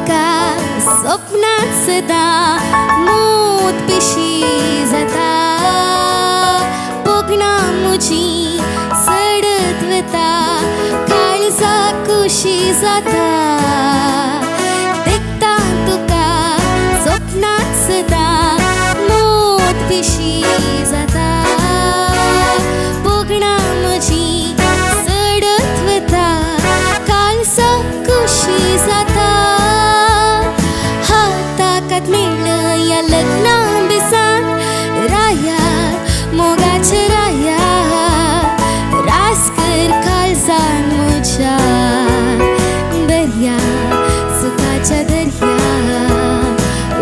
एका स्वप्नात सदा मोत पिशी जाता बोगणा मुजी सडत वता काळजा कुशी जाता देखता तुका स्वप्नात सदा मोत पिशी जाता बोगणा मुजी सडत वता काळजा कुशी जाता हाताकात मेळ्ळं या लग्ना बिसान राया मोगाचे राया रास कर काळजान मुज्या दर्या सुखाच्या दर्या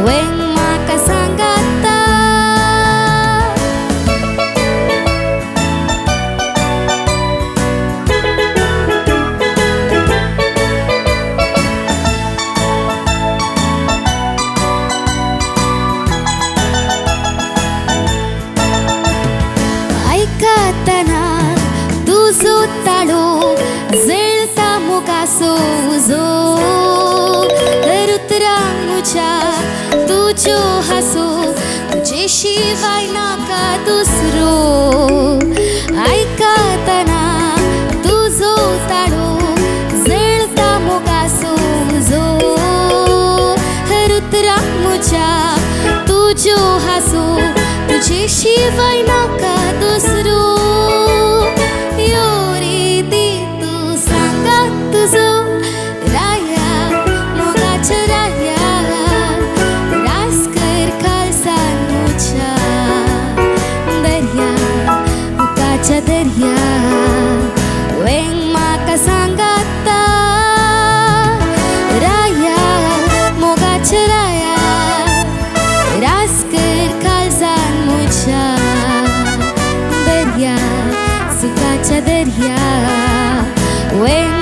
वेंग म्हाका सांगाता ऐकतना तुझो ताळो जळता मोगाचो उजो रुद्रा मुज्या तुज्यो हासो तुजे शिवाय नाका दुसरो ऐकतना तुझो ताळो जळता मोगाचो उजो रुद्रा मुज्या तुज्यो हासो तुजे शिवाय नाका दुसरो यो रे दे तू सांगा तुझो राया मोगाच्या राया रास कर काळजान मुज्या दर्या उकाच्या दर्या वेंग म्हाका सांगाता राया मोगाच्या राया रास कर काळजान मुज्या दर्या सुखाच्या दर्या वेंग